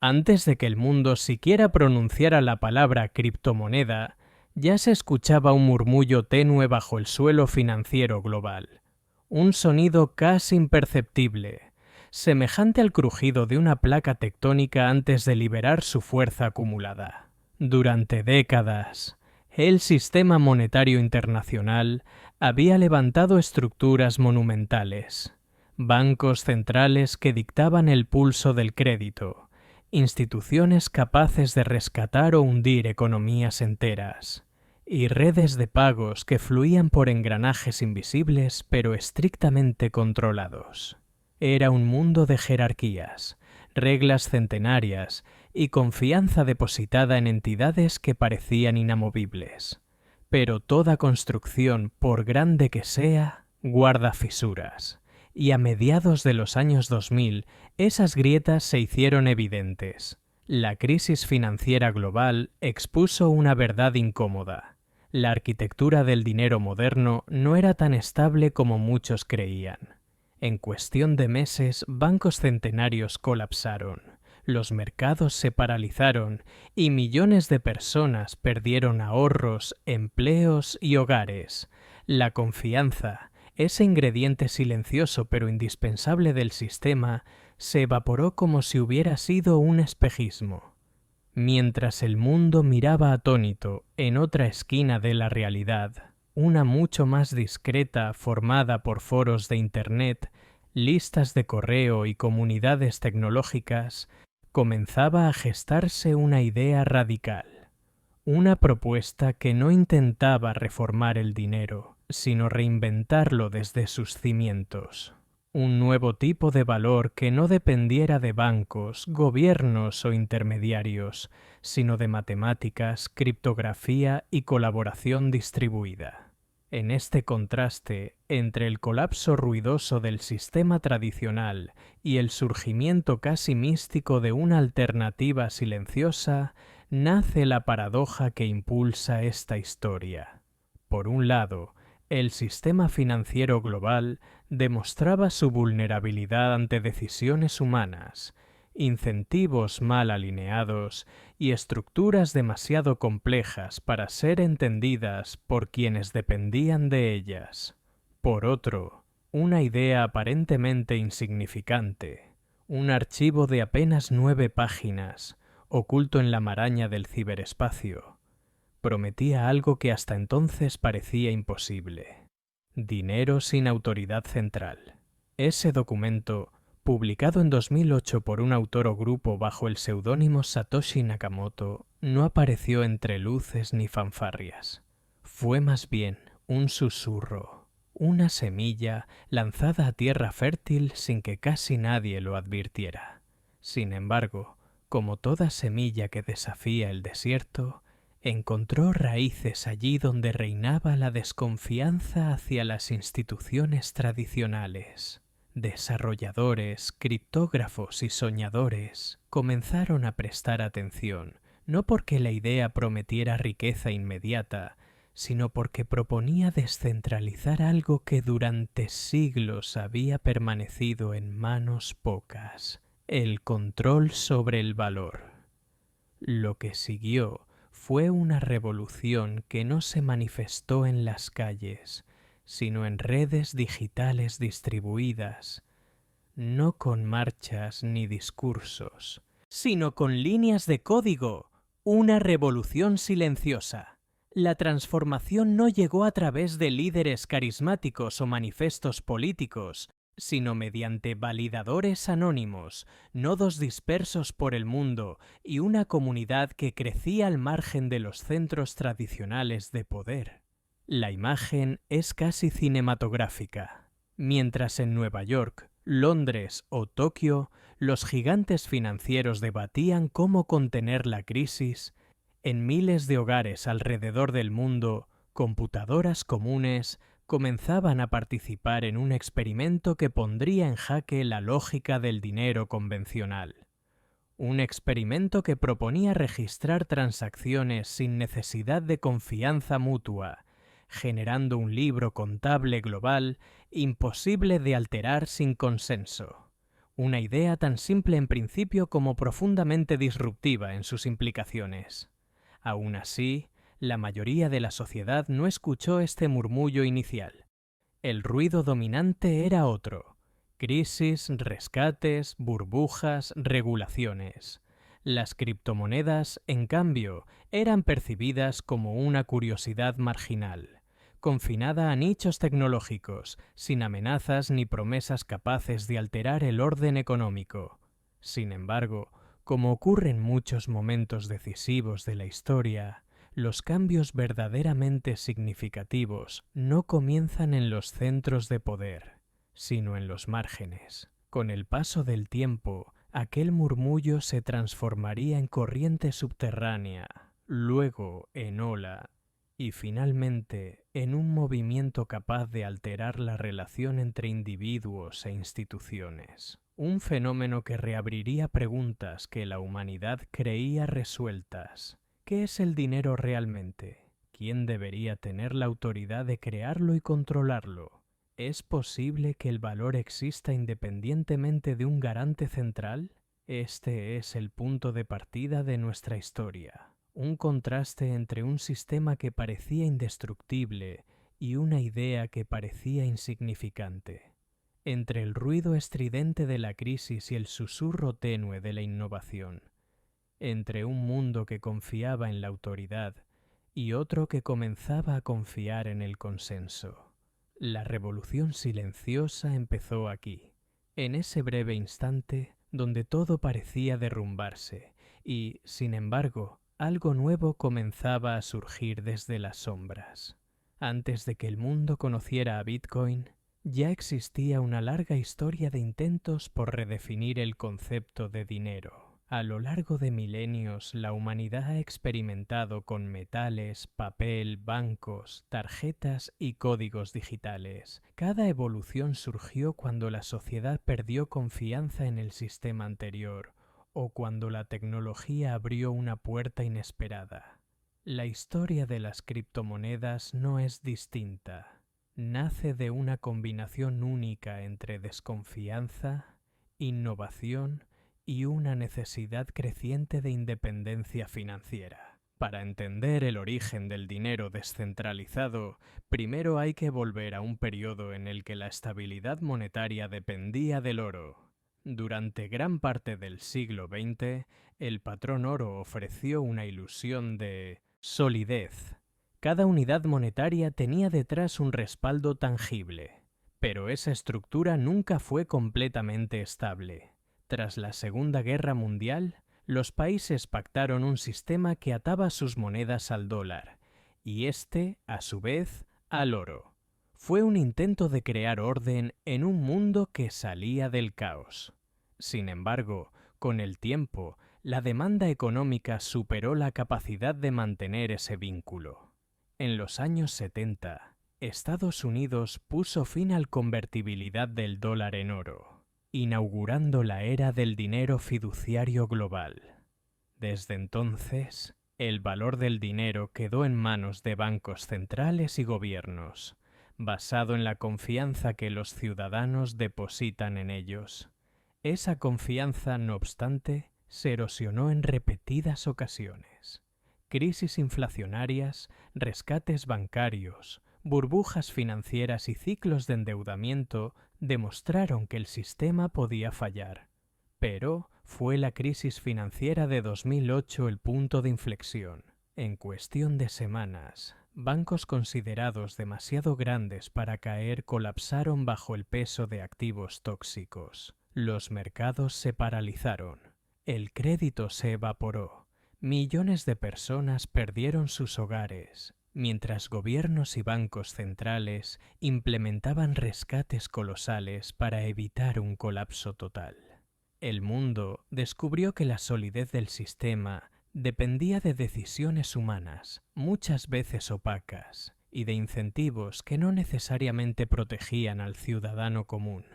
Antes de que el mundo siquiera pronunciara la palabra criptomoneda, ya se escuchaba un murmullo tenue bajo el suelo financiero global. Un sonido casi imperceptible, semejante al crujido de una placa tectónica antes de liberar su fuerza acumulada. Durante décadas, el sistema monetario internacional había levantado estructuras monumentales, bancos centrales que dictaban el pulso del crédito, instituciones capaces de rescatar o hundir economías enteras, y redes de pagos que fluían por engranajes invisibles pero estrictamente controlados. Era un mundo de jerarquías, reglas centenarias y confianza depositada en entidades que parecían inamovibles. Pero toda construcción, por grande que sea, guarda fisuras, y a mediados de los años 2000 esas grietas se hicieron evidentes. La crisis financiera global expuso una verdad incómoda. La arquitectura del dinero moderno no era tan estable como muchos creían. En cuestión de meses, bancos centenarios colapsaron, los mercados se paralizaron y millones de personas perdieron ahorros, empleos y hogares. La confianza, ese ingrediente silencioso pero indispensable del sistema, se evaporó como si hubiera sido un espejismo. Mientras el mundo miraba atónito en otra esquina de la realidad, una mucho más discreta formada por foros de Internet, listas de correo y comunidades tecnológicas, comenzaba a gestarse una idea radical. Una propuesta que no intentaba reformar el dinero, sino reinventarlo desde sus cimientos. Un nuevo tipo de valor que no dependiera de bancos, gobiernos o intermediarios, sino de matemáticas, criptografía y colaboración distribuida. En este contraste entre el colapso ruidoso del sistema tradicional y el surgimiento casi místico de una alternativa silenciosa, nace la paradoja que impulsa esta historia. Por un lado, el sistema financiero global demostraba su vulnerabilidad ante decisiones humanas, incentivos mal alineados y estructuras demasiado complejas para ser entendidas por quienes dependían de ellas. Por otro, una idea aparentemente insignificante, un archivo de apenas 9 páginas, oculto en la maraña del ciberespacio, prometía algo que hasta entonces parecía imposible: dinero sin autoridad central. Ese documento, publicado en 2008 por un autor o grupo bajo el seudónimo Satoshi Nakamoto, no apareció entre luces ni fanfarrias. Fue más bien un susurro, una semilla lanzada a tierra fértil sin que casi nadie lo advirtiera. Sin embargo, como toda semilla que desafía el desierto, encontró raíces allí donde reinaba la desconfianza hacia las instituciones tradicionales. Desarrolladores, criptógrafos y soñadores comenzaron a prestar atención, no porque la idea prometiera riqueza inmediata, sino porque proponía descentralizar algo que durante siglos había permanecido en manos pocas: el control sobre el valor. Lo que siguió fue una revolución que no se manifestó en las calles, sino en redes digitales distribuidas, no con marchas ni discursos, sino con líneas de código, una revolución silenciosa. La transformación no llegó a través de líderes carismáticos o manifestos políticos, sino mediante validadores anónimos, nodos dispersos por el mundo y una comunidad que crecía al margen de los centros tradicionales de poder. La imagen es casi cinematográfica. Mientras en Nueva York, Londres o Tokio, los gigantes financieros debatían cómo contener la crisis, en miles de hogares alrededor del mundo, computadoras comunes comenzaban a participar en un experimento que pondría en jaque la lógica del dinero convencional. Un experimento que proponía registrar transacciones sin necesidad de confianza mutua, generando un libro contable global imposible de alterar sin consenso. Una idea tan simple en principio como profundamente disruptiva en sus implicaciones. Aún así, la mayoría de la sociedad no escuchó este murmullo inicial. El ruido dominante era otro: crisis, rescates, burbujas, regulaciones. Las criptomonedas, en cambio, eran percibidas como una curiosidad marginal, confinada a nichos tecnológicos, sin amenazas ni promesas capaces de alterar el orden económico. Sin embargo, como ocurre en muchos momentos decisivos de la historia, los cambios verdaderamente significativos no comienzan en los centros de poder, sino en los márgenes. Con el paso del tiempo, aquel murmullo se transformaría en corriente subterránea, luego en ola, y finalmente en un movimiento capaz de alterar la relación entre individuos e instituciones. Un fenómeno que reabriría preguntas que la humanidad creía resueltas. ¿Qué es el dinero realmente? ¿Quién debería tener la autoridad de crearlo y controlarlo? ¿Es posible que el valor exista independientemente de un garante central? Este es el punto de partida de nuestra historia. Un contraste entre un sistema que parecía indestructible y una idea que parecía insignificante. Entre el ruido estridente de la crisis y el susurro tenue de la innovación. Entre un mundo que confiaba en la autoridad y otro que comenzaba a confiar en el consenso. La revolución silenciosa empezó aquí, en ese breve instante donde todo parecía derrumbarse y, sin embargo, algo nuevo comenzaba a surgir desde las sombras. Antes de que el mundo conociera a Bitcoin, ya existía una larga historia de intentos por redefinir el concepto de dinero. A lo largo de milenios, la humanidad ha experimentado con metales, papel, bancos, tarjetas y códigos digitales. Cada evolución surgió cuando la sociedad perdió confianza en el sistema anterior o cuando la tecnología abrió una puerta inesperada. La historia de las criptomonedas no es distinta. Nace de una combinación única entre desconfianza, innovación y una necesidad creciente de independencia financiera. Para entender el origen del dinero descentralizado, primero hay que volver a un periodo en el que la estabilidad monetaria dependía del oro. Durante gran parte del siglo XX, el patrón oro ofreció una ilusión de solidez. Cada unidad monetaria tenía detrás un respaldo tangible, pero esa estructura nunca fue completamente estable. Tras la Segunda Guerra Mundial, los países pactaron un sistema que ataba sus monedas al dólar, y este, a su vez, al oro. Fue un intento de crear orden en un mundo que salía del caos. Sin embargo, con el tiempo, la demanda económica superó la capacidad de mantener ese vínculo. En los años 70, Estados Unidos puso fin a la convertibilidad del dólar en oro, inaugurando la era del dinero fiduciario global. Desde entonces, el valor del dinero quedó en manos de bancos centrales y gobiernos, basado en la confianza que los ciudadanos depositan en ellos. Esa confianza, no obstante, se erosionó en repetidas ocasiones. Crisis inflacionarias, rescates bancarios, burbujas financieras y ciclos de endeudamiento demostraron que el sistema podía fallar. Pero fue la crisis financiera de 2008 el punto de inflexión. En cuestión de semanas, bancos considerados demasiado grandes para caer colapsaron bajo el peso de activos tóxicos. Los mercados se paralizaron. El crédito se evaporó. Millones de personas perdieron sus hogares, mientras gobiernos y bancos centrales implementaban rescates colosales para evitar un colapso total. El mundo descubrió que la solidez del sistema dependía de decisiones humanas, muchas veces opacas, y de incentivos que no necesariamente protegían al ciudadano común.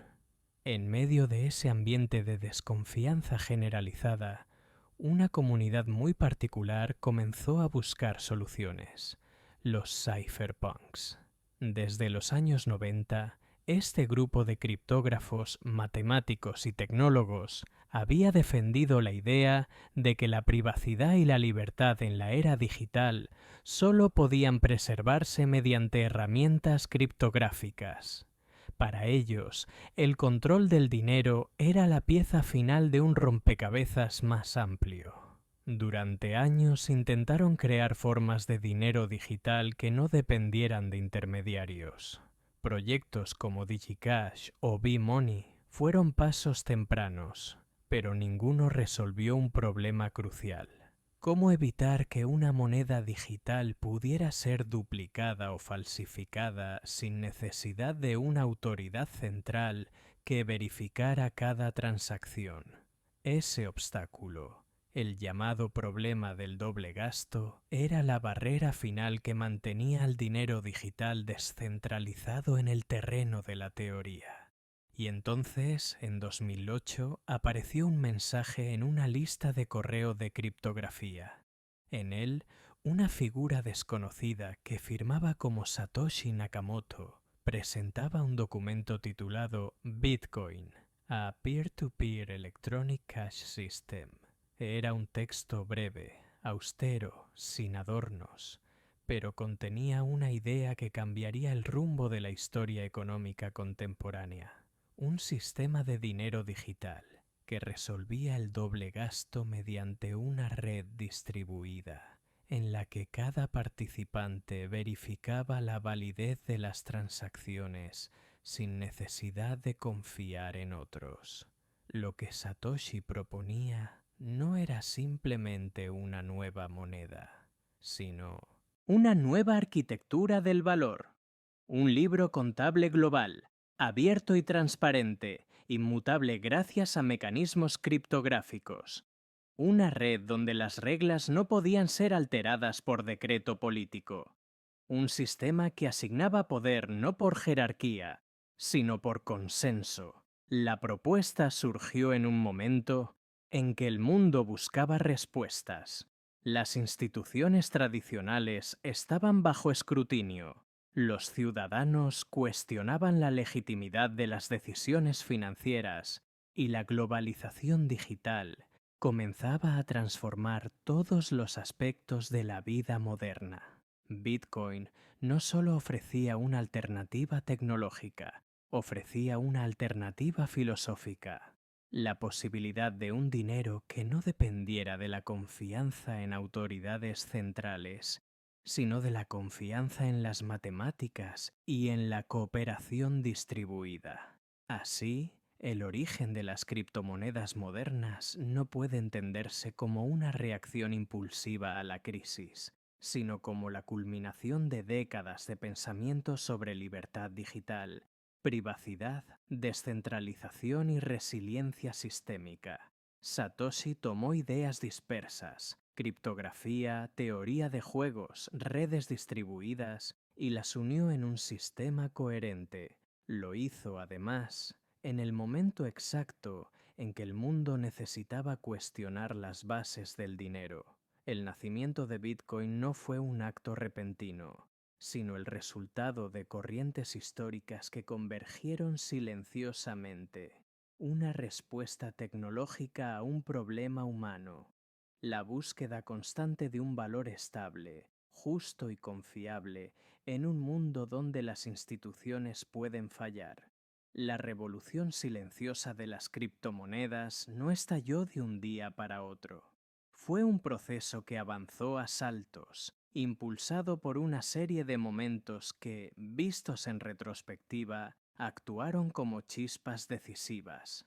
En medio de ese ambiente de desconfianza generalizada, una comunidad muy particular comenzó a buscar soluciones: los cypherpunks. Desde los años 90, Este grupo de criptógrafos, matemáticos y tecnólogos había defendido la idea de que la privacidad y la libertad en la era digital solo podían preservarse mediante herramientas criptográficas. Para ellos, el control del dinero era la pieza final de un rompecabezas más amplio. Durante años intentaron crear formas de dinero digital que no dependieran de intermediarios. Proyectos como DigiCash o B-Money fueron pasos tempranos, pero ninguno resolvió un problema crucial. ¿Cómo evitar que una moneda digital pudiera ser duplicada o falsificada sin necesidad de una autoridad central que verificara cada transacción? Ese obstáculo, el llamado problema del doble gasto, era la barrera final que mantenía el dinero digital descentralizado en el terreno de la teoría. Y entonces, en 2008, apareció un mensaje en una lista de correo de criptografía. En él, una figura desconocida que firmaba como Satoshi Nakamoto presentaba un documento titulado Bitcoin, a Peer-to-Peer Electronic Cash System. Era un texto breve, austero, sin adornos, pero contenía una idea que cambiaría el rumbo de la historia económica contemporánea. Un sistema de dinero digital que resolvía el doble gasto mediante una red distribuida, en la que cada participante verificaba la validez de las transacciones sin necesidad de confiar en otros. Lo que Satoshi proponía no era simplemente una nueva moneda, sino una nueva arquitectura del valor, un libro contable global, abierto y transparente, inmutable gracias a mecanismos criptográficos. Una red donde las reglas no podían ser alteradas por decreto político. Un sistema que asignaba poder no por jerarquía, sino por consenso. La propuesta surgió en un momento en que el mundo buscaba respuestas. Las instituciones tradicionales estaban bajo escrutinio. Los ciudadanos cuestionaban la legitimidad de las decisiones financieras y la globalización digital comenzaba a transformar todos los aspectos de la vida moderna. Bitcoin no solo ofrecía una alternativa tecnológica, ofrecía una alternativa filosófica. La posibilidad de un dinero que no dependiera de la confianza en autoridades centrales, sino de la confianza en las matemáticas y en la cooperación distribuida. Así, el origen de las criptomonedas modernas no puede entenderse como una reacción impulsiva a la crisis, sino como la culminación de décadas de pensamiento sobre libertad digital, privacidad, descentralización y resiliencia sistémica. Satoshi tomó ideas dispersas, criptografía, teoría de juegos, redes distribuidas, y las unió en un sistema coherente. Lo hizo, además, en el momento exacto en que el mundo necesitaba cuestionar las bases del dinero. El nacimiento de Bitcoin no fue un acto repentino, sino el resultado de corrientes históricas que convergieron silenciosamente. Una respuesta tecnológica a un problema humano. La búsqueda constante de un valor estable, justo y confiable en un mundo donde las instituciones pueden fallar. La revolución silenciosa de las criptomonedas no estalló de un día para otro. Fue un proceso que avanzó a saltos, impulsado por una serie de momentos que, vistos en retrospectiva, actuaron como chispas decisivas.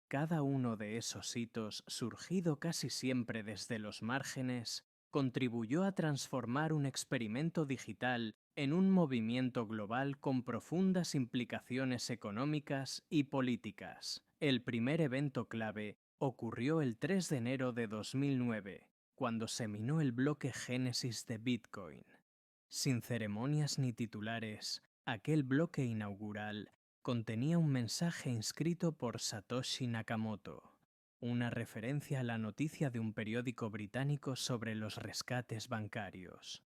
Cada uno de esos hitos, surgido casi siempre desde los márgenes, contribuyó a transformar un experimento digital en un movimiento global con profundas implicaciones económicas y políticas. El primer evento clave ocurrió el 3 de enero de 2009, cuando se minó el bloque Génesis de Bitcoin. Sin ceremonias ni titulares, aquel bloque inaugural contenía un mensaje inscrito por Satoshi Nakamoto, una referencia a la noticia de un periódico británico sobre los rescates bancarios.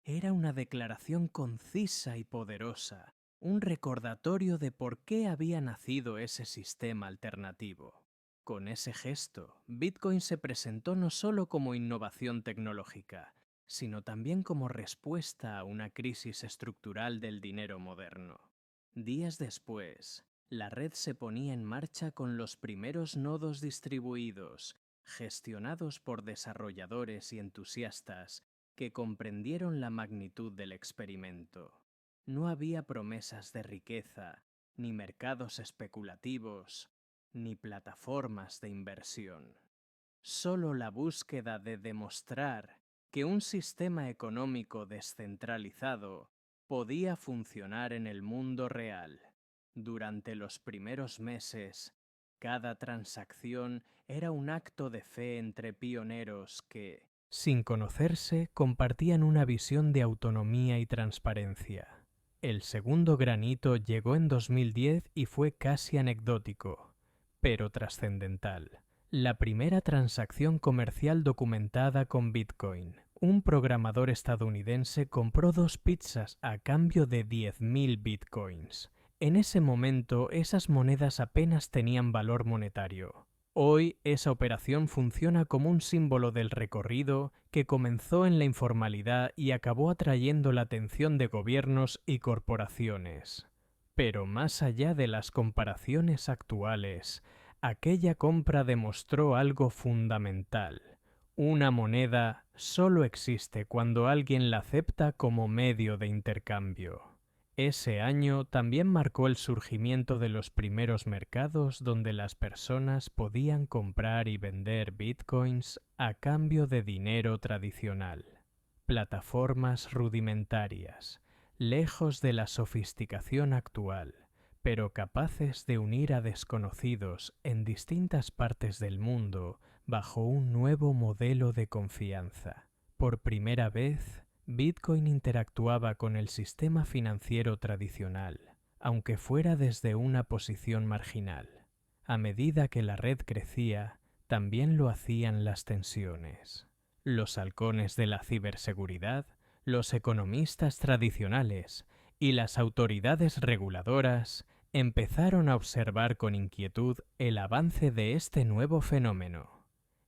Era una declaración concisa y poderosa, un recordatorio de por qué había nacido ese sistema alternativo. Con ese gesto, Bitcoin se presentó no solo como innovación tecnológica, sino también como respuesta a una crisis estructural del dinero moderno. Días después, la red se ponía en marcha con los primeros nodos distribuidos, gestionados por desarrolladores y entusiastas que comprendieron la magnitud del experimento. No había promesas de riqueza, ni mercados especulativos, ni plataformas de inversión. Solo la búsqueda de demostrar que un sistema económico descentralizado podía funcionar en el mundo real. Durante los primeros meses, cada transacción era un acto de fe entre pioneros que, sin conocerse, compartían una visión de autonomía y transparencia. El segundo granito llegó en 2010 y fue casi anecdótico, pero trascendental. La primera transacción comercial documentada con Bitcoin. Un programador estadounidense compró 2 pizzas a cambio de 10.000 Bitcoins. En ese momento, esas monedas apenas tenían valor monetario. Hoy, esa operación funciona como un símbolo del recorrido que comenzó en la informalidad y acabó atrayendo la atención de gobiernos y corporaciones. Pero más allá de las comparaciones actuales, aquella compra demostró algo fundamental. Una moneda solo existe cuando alguien la acepta como medio de intercambio. Ese año también marcó el surgimiento de los primeros mercados donde las personas podían comprar y vender bitcoins a cambio de dinero tradicional. Plataformas rudimentarias, lejos de la sofisticación actual, pero capaces de unir a desconocidos en distintas partes del mundo bajo un nuevo modelo de confianza. Por primera vez, Bitcoin interactuaba con el sistema financiero tradicional, aunque fuera desde una posición marginal. A medida que la red crecía, también lo hacían las tensiones. Los halcones de la ciberseguridad, los economistas tradicionales y las autoridades reguladoras empezaron a observar con inquietud el avance de este nuevo fenómeno.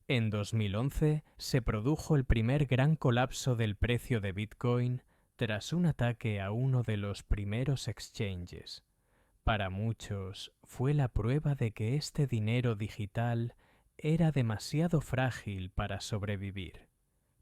En 2011 se produjo el primer gran colapso del precio de Bitcoin tras un ataque a uno de los primeros exchanges. Para muchos fue la prueba de que este dinero digital era demasiado frágil para sobrevivir.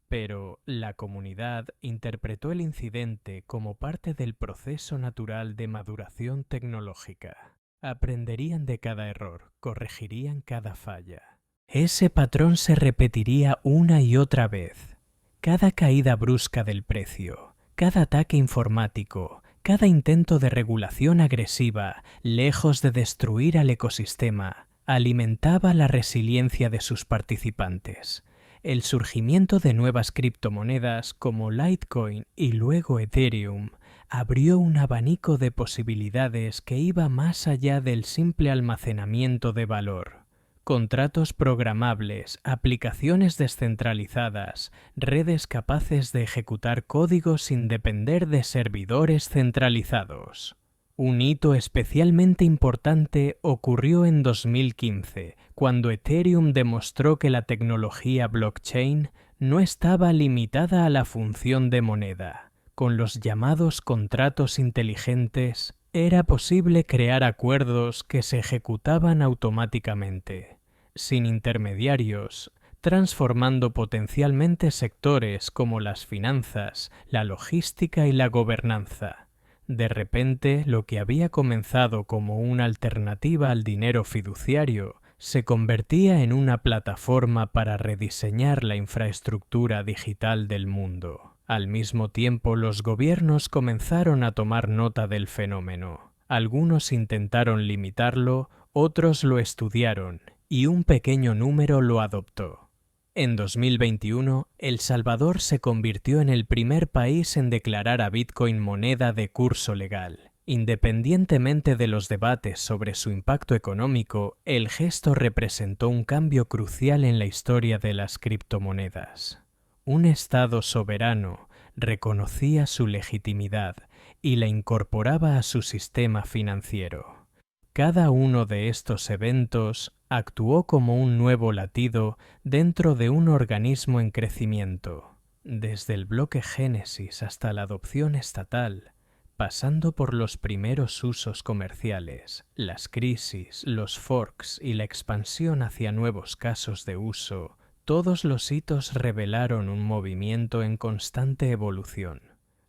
Pero la comunidad interpretó el incidente como parte del proceso natural de maduración tecnológica. Aprenderían de cada error, corregirían cada falla. Ese patrón se repetiría una y otra vez. Cada caída brusca del precio, cada ataque informático, cada intento de regulación agresiva, lejos de destruir al ecosistema, alimentaba la resiliencia de sus participantes. El surgimiento de nuevas criptomonedas como Litecoin y luego Ethereum abrió un abanico de posibilidades que iba más allá del simple almacenamiento de valor. Contratos programables, aplicaciones descentralizadas, redes capaces de ejecutar código sin depender de servidores centralizados. Un hito especialmente importante ocurrió en 2015, cuando Ethereum demostró que la tecnología blockchain no estaba limitada a la función de moneda. Con los llamados contratos inteligentes, era posible crear acuerdos que se ejecutaban automáticamente, sin intermediarios, transformando potencialmente sectores como las finanzas, la logística y la gobernanza. De repente, lo que había comenzado como una alternativa al dinero fiduciario se convertía en una plataforma para rediseñar la infraestructura digital del mundo. Al mismo tiempo, los gobiernos comenzaron a tomar nota del fenómeno. Algunos intentaron limitarlo, otros lo estudiaron, y un pequeño número lo adoptó. En 2021, El Salvador se convirtió en el primer país en declarar a Bitcoin moneda de curso legal. Independientemente de los debates sobre su impacto económico, el gesto representó un cambio crucial en la historia de las criptomonedas. Un Estado soberano, reconocía su legitimidad y la incorporaba a su sistema financiero. Cada uno de estos eventos actuó como un nuevo latido dentro de un organismo en crecimiento, desde el bloque Génesis hasta la adopción estatal, pasando por los primeros usos comerciales, las crisis, los forks y la expansión hacia nuevos casos de uso. Todos los hitos revelaron un movimiento en constante evolución.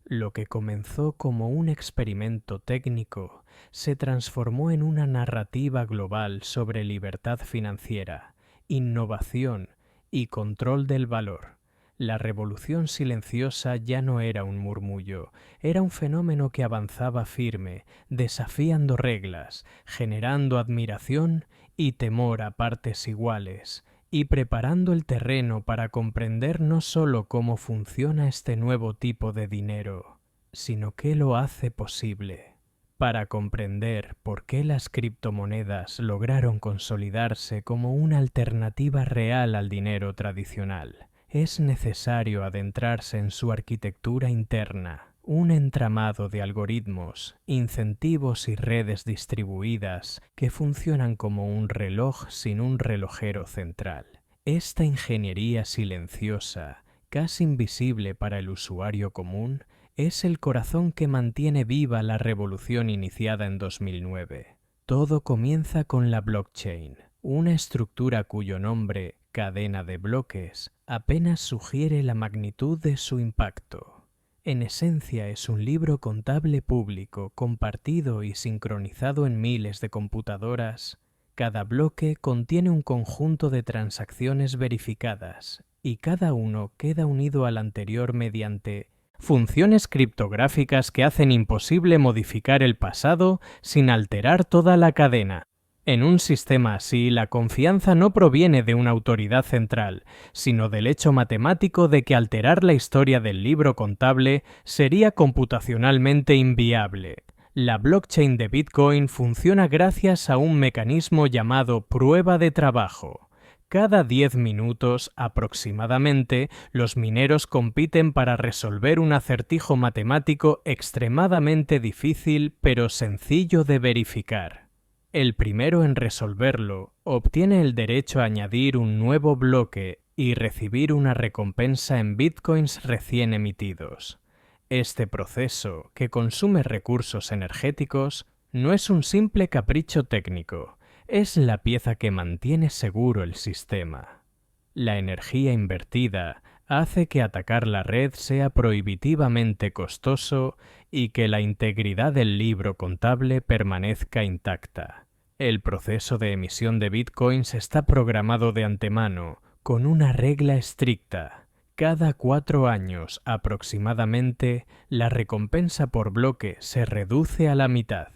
Lo que comenzó como un experimento técnico se transformó en una narrativa global sobre libertad financiera, innovación y control del valor. La revolución silenciosa ya no era un murmullo, era un fenómeno que avanzaba firme, desafiando reglas, generando admiración y temor a partes iguales, y preparando el terreno para comprender no solo cómo funciona este nuevo tipo de dinero, sino qué lo hace posible. Para comprender por qué las criptomonedas lograron consolidarse como una alternativa real al dinero tradicional, es necesario adentrarse en su arquitectura interna, un entramado de algoritmos, incentivos y redes distribuidas que funcionan como un reloj sin un relojero central. Esta ingeniería silenciosa, casi invisible para el usuario común, es el corazón que mantiene viva la revolución iniciada en 2009. Todo comienza con la blockchain, una estructura cuyo nombre, cadena de bloques, apenas sugiere la magnitud de su impacto. En esencia es un libro contable público, compartido y sincronizado en miles de computadoras. Cada bloque contiene un conjunto de transacciones verificadas, y cada uno queda unido al anterior mediante funciones criptográficas que hacen imposible modificar el pasado sin alterar toda la cadena. En un sistema así, la confianza no proviene de una autoridad central, sino del hecho matemático de que alterar la historia del libro contable sería computacionalmente inviable. La blockchain de Bitcoin funciona gracias a un mecanismo llamado prueba de trabajo. Cada 10 minutos aproximadamente, los mineros compiten para resolver un acertijo matemático extremadamente difícil pero sencillo de verificar. El primero en resolverlo obtiene el derecho a añadir un nuevo bloque y recibir una recompensa en bitcoins recién emitidos. Este proceso, que consume recursos energéticos, no es un simple capricho técnico. Es la pieza que mantiene seguro el sistema. La energía invertida hace que atacar la red sea prohibitivamente costoso y que la integridad del libro contable permanezca intacta. El proceso de emisión de bitcoins está programado de antemano, con una regla estricta. Cada 4 años aproximadamente, la recompensa por bloque se reduce a la mitad.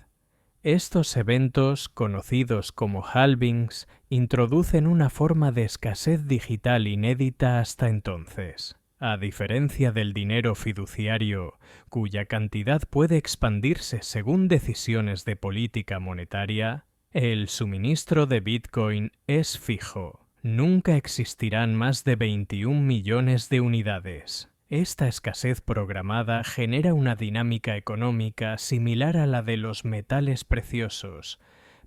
Estos eventos, conocidos como halvings, introducen una forma de escasez digital inédita hasta entonces. A diferencia del dinero fiduciario, cuya cantidad puede expandirse según decisiones de política monetaria, el suministro de Bitcoin es fijo. Nunca existirán más de 21 millones de unidades. Esta escasez programada genera una dinámica económica similar a la de los metales preciosos,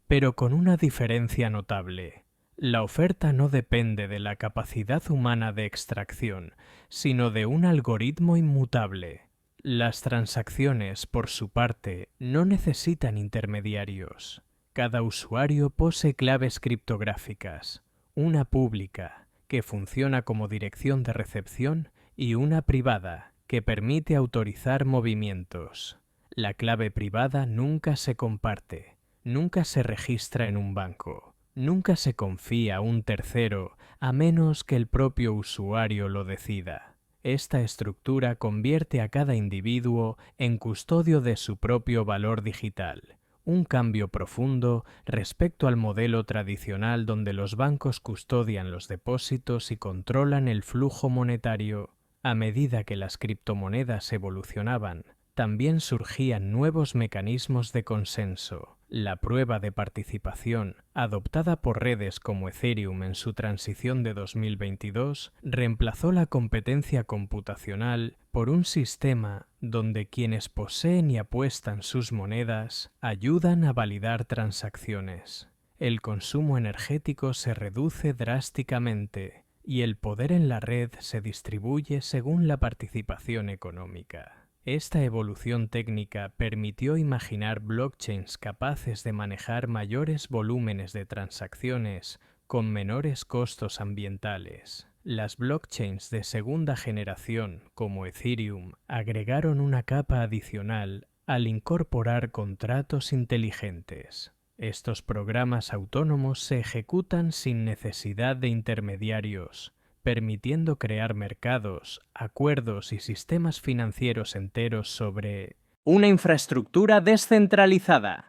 pero con una diferencia notable. La oferta no depende de la capacidad humana de extracción, sino de un algoritmo inmutable. Las transacciones, por su parte, no necesitan intermediarios. Cada usuario posee claves criptográficas, una pública, que funciona como dirección de recepción, y una privada, que permite autorizar movimientos. La clave privada nunca se comparte, nunca se registra en un banco, nunca se confía a un tercero a menos que el propio usuario lo decida. Esta estructura convierte a cada individuo en custodio de su propio valor digital. Un cambio profundo respecto al modelo tradicional donde los bancos custodian los depósitos y controlan el flujo monetario. A medida que las criptomonedas evolucionaban, también surgían nuevos mecanismos de consenso. La prueba de participación, adoptada por redes como Ethereum en su transición de 2022, reemplazó la competencia computacional por un sistema donde quienes poseen y apuestan sus monedas ayudan a validar transacciones. El consumo energético se reduce drásticamente y el poder en la red se distribuye según la participación económica. Esta evolución técnica permitió imaginar blockchains capaces de manejar mayores volúmenes de transacciones con menores costos ambientales. Las blockchains de segunda generación, como Ethereum, agregaron una capa adicional al incorporar contratos inteligentes. Estos programas autónomos se ejecutan sin necesidad de intermediarios, permitiendo crear mercados, acuerdos y sistemas financieros enteros sobre una infraestructura descentralizada.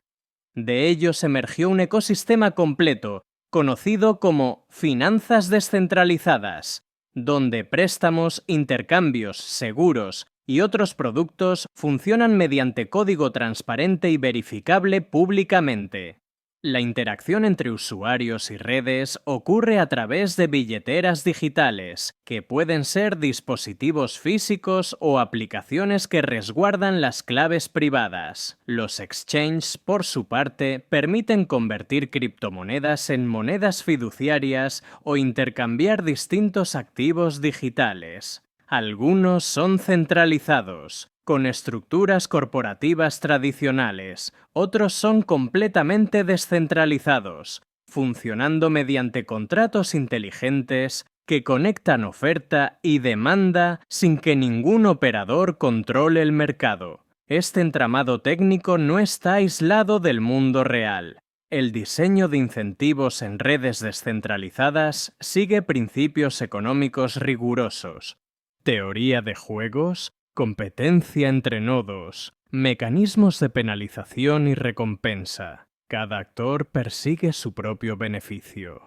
De ellos emergió un ecosistema completo, conocido como finanzas descentralizadas, donde préstamos, intercambios, seguros y otros productos funcionan mediante código transparente y verificable públicamente. La interacción entre usuarios y redes ocurre a través de billeteras digitales, que pueden ser dispositivos físicos o aplicaciones que resguardan las claves privadas. Los exchanges, por su parte, permiten convertir criptomonedas en monedas fiduciarias o intercambiar distintos activos digitales. Algunos son centralizados, con estructuras corporativas tradicionales. Otros son completamente descentralizados, funcionando mediante contratos inteligentes que conectan oferta y demanda sin que ningún operador controle el mercado. Este entramado técnico no está aislado del mundo real. El diseño de incentivos en redes descentralizadas sigue principios económicos rigurosos. Teoría de juegos, competencia entre nodos, mecanismos de penalización y recompensa. Cada actor persigue su propio beneficio.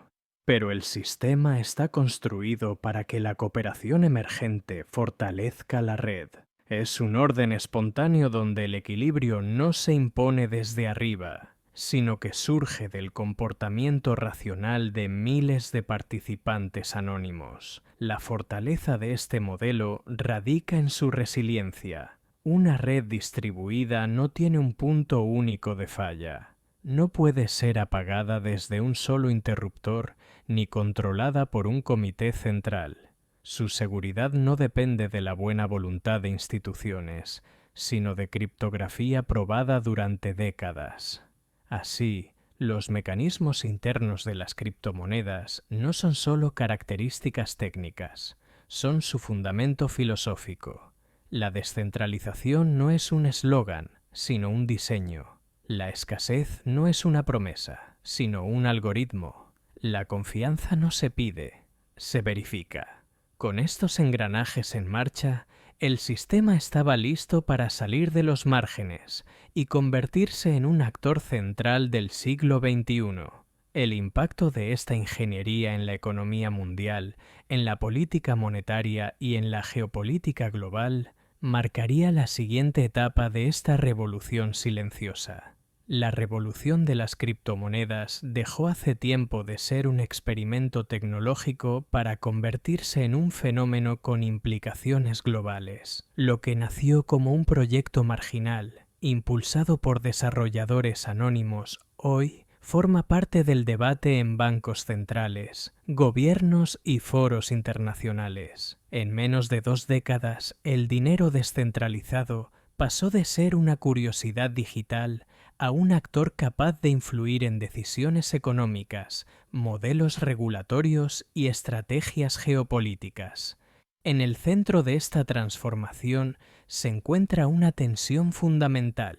Pero el sistema está construido para que la cooperación emergente fortalezca la red. Es un orden espontáneo donde el equilibrio no se impone desde arriba, sino que surge del comportamiento racional de miles de participantes anónimos. La fortaleza de este modelo radica en su resiliencia. Una red distribuida no tiene un punto único de falla. No puede ser apagada desde un solo interruptor ni controlada por un comité central. Su seguridad no depende de la buena voluntad de instituciones, sino de criptografía probada durante décadas. Así, los mecanismos internos de las criptomonedas no son solo características técnicas, son su fundamento filosófico. La descentralización no es un eslogan, sino un diseño. La escasez no es una promesa, sino un algoritmo. La confianza no se pide, se verifica. Con estos engranajes en marcha, el sistema estaba listo para salir de los márgenes y convertirse en un actor central del siglo XXI. El impacto de esta ingeniería en la economía mundial, en la política monetaria y en la geopolítica global marcaría la siguiente etapa de esta revolución silenciosa. La revolución de las criptomonedas dejó hace tiempo de ser un experimento tecnológico para convertirse en un fenómeno con implicaciones globales. Lo que nació como un proyecto marginal, impulsado por desarrolladores anónimos, hoy forma parte del debate en bancos centrales, gobiernos y foros internacionales. En menos de 2 décadas, el dinero descentralizado pasó de ser una curiosidad digital a un actor capaz de influir en decisiones económicas, modelos regulatorios y estrategias geopolíticas. En el centro de esta transformación se encuentra una tensión fundamental: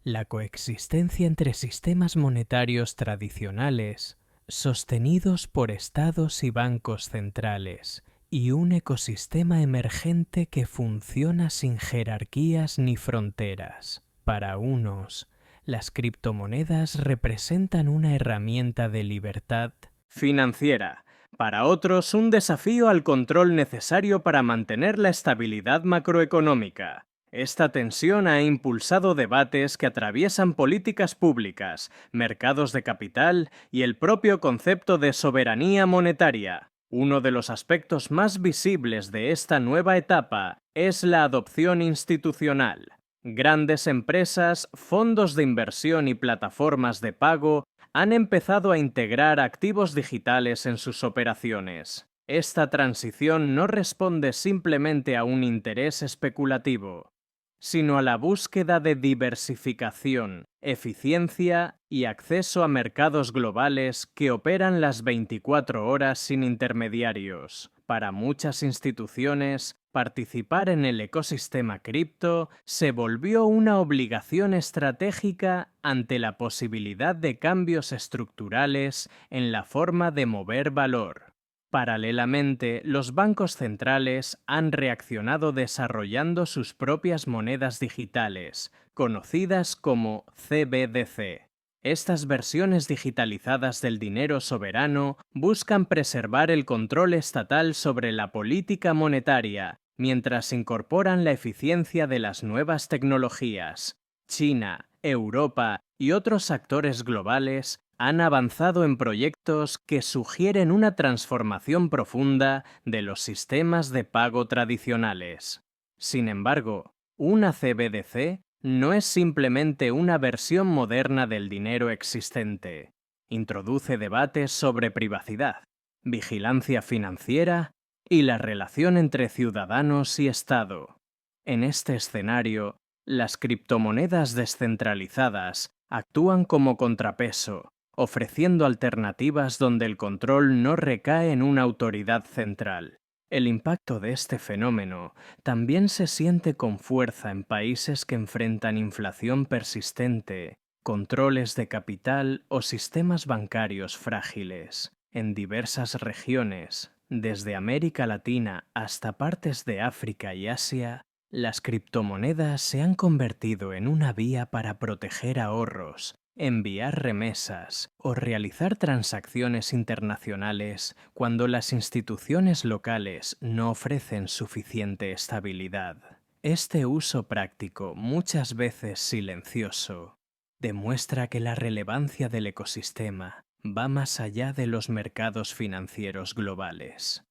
la coexistencia entre sistemas monetarios tradicionales, sostenidos por estados y bancos centrales, y un ecosistema emergente que funciona sin jerarquías ni fronteras. Para unos, las criptomonedas representan una herramienta de libertad financiera. Para otros, un desafío al control necesario para mantener la estabilidad macroeconómica. Esta tensión ha impulsado debates que atraviesan políticas públicas, mercados de capital y el propio concepto de soberanía monetaria. Uno de los aspectos más visibles de esta nueva etapa es la adopción institucional. Grandes empresas, fondos de inversión y plataformas de pago han empezado a integrar activos digitales en sus operaciones. Esta transición no responde simplemente a un interés especulativo, sino a la búsqueda de diversificación, eficiencia y acceso a mercados globales que operan las 24 horas sin intermediarios. Para muchas instituciones, participar en el ecosistema cripto se volvió una obligación estratégica ante la posibilidad de cambios estructurales en la forma de mover valor. Paralelamente, los bancos centrales han reaccionado desarrollando sus propias monedas digitales, conocidas como CBDC. Estas versiones digitalizadas del dinero soberano buscan preservar el control estatal sobre la política monetaria, mientras incorporan la eficiencia de las nuevas tecnologías. China, Europa y otros actores globales han avanzado en proyectos que sugieren una transformación profunda de los sistemas de pago tradicionales. Sin embargo, una CBDC no es simplemente una versión moderna del dinero existente. Introduce debates sobre privacidad, vigilancia financiera y la relación entre ciudadanos y Estado. En este escenario, las criptomonedas descentralizadas actúan como contrapeso, ofreciendo alternativas donde el control no recae en una autoridad central. El impacto de este fenómeno también se siente con fuerza en países que enfrentan inflación persistente, controles de capital o sistemas bancarios frágiles. En diversas regiones, desde América Latina hasta partes de África y Asia, las criptomonedas se han convertido en una vía para proteger ahorros, enviar remesas o realizar transacciones internacionales cuando las instituciones locales no ofrecen suficiente estabilidad. Este uso práctico, muchas veces silencioso, demuestra que la relevancia del ecosistema va más allá de los mercados financieros globales.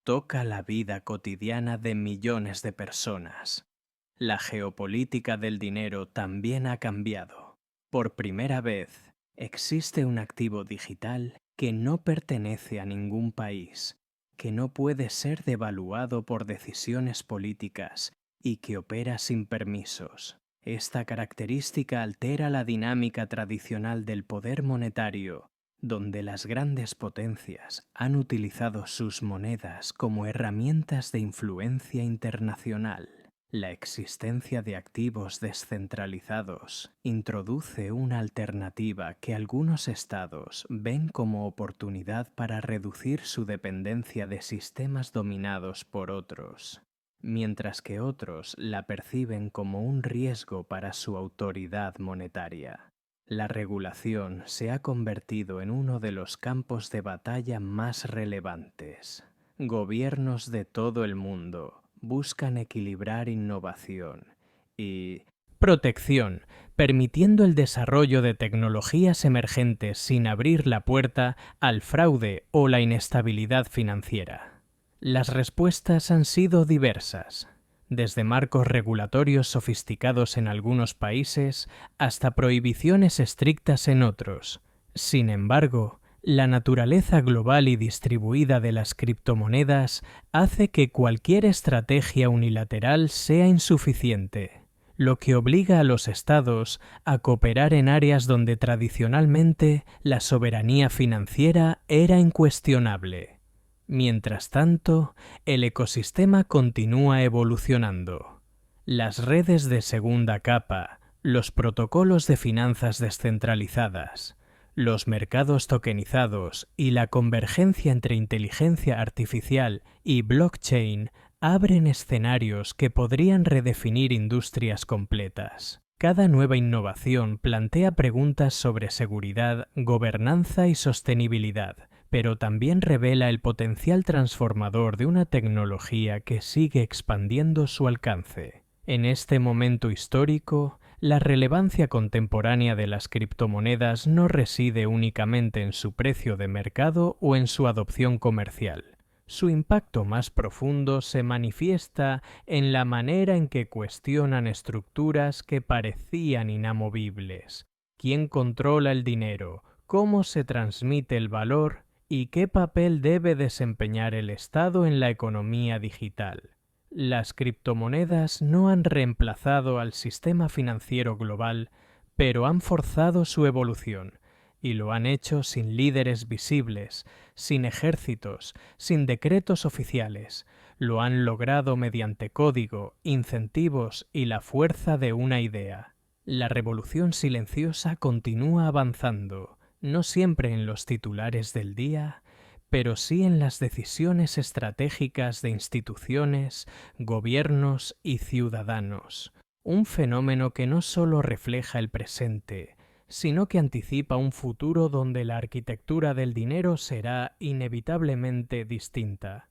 Toca la vida cotidiana de millones de personas. La geopolítica del dinero también ha cambiado. Por primera vez, existe un activo digital que no pertenece a ningún país, que no puede ser devaluado por decisiones políticas y que opera sin permisos. Esta característica altera la dinámica tradicional del poder monetario, donde las grandes potencias han utilizado sus monedas como herramientas de influencia internacional. La existencia de activos descentralizados introduce una alternativa que algunos estados ven como oportunidad para reducir su dependencia de sistemas dominados por otros, mientras que otros la perciben como un riesgo para su autoridad monetaria. La regulación se ha convertido en uno de los campos de batalla más relevantes. Gobiernos de todo el mundo buscan equilibrar innovación y protección, permitiendo el desarrollo de tecnologías emergentes sin abrir la puerta al fraude o la inestabilidad financiera. Las respuestas han sido diversas, desde marcos regulatorios sofisticados en algunos países hasta prohibiciones estrictas en otros. Sin embargo, la naturaleza global y distribuida de las criptomonedas hace que cualquier estrategia unilateral sea insuficiente, lo que obliga a los estados a cooperar en áreas donde tradicionalmente la soberanía financiera era incuestionable. Mientras tanto, el ecosistema continúa evolucionando. Las redes de segunda capa, los protocolos de finanzas descentralizadas, los mercados tokenizados y la convergencia entre inteligencia artificial y blockchain abren escenarios que podrían redefinir industrias completas. Cada nueva innovación plantea preguntas sobre seguridad, gobernanza y sostenibilidad, pero también revela el potencial transformador de una tecnología que sigue expandiendo su alcance. En este momento histórico, la relevancia contemporánea de las criptomonedas no reside únicamente en su precio de mercado o en su adopción comercial. Su impacto más profundo se manifiesta en la manera en que cuestionan estructuras que parecían inamovibles. ¿Quién controla el dinero? ¿Cómo se transmite el valor? ¿Y qué papel debe desempeñar el Estado en la economía digital? Las criptomonedas no han reemplazado al sistema financiero global, pero han forzado su evolución, y lo han hecho sin líderes visibles, sin ejércitos, sin decretos oficiales. Lo han logrado mediante código, incentivos y la fuerza de una idea. La revolución silenciosa continúa avanzando, no siempre en los titulares del día, pero sí en las decisiones estratégicas de instituciones, gobiernos y ciudadanos. Un fenómeno que no solo refleja el presente, sino que anticipa un futuro donde la arquitectura del dinero será inevitablemente distinta.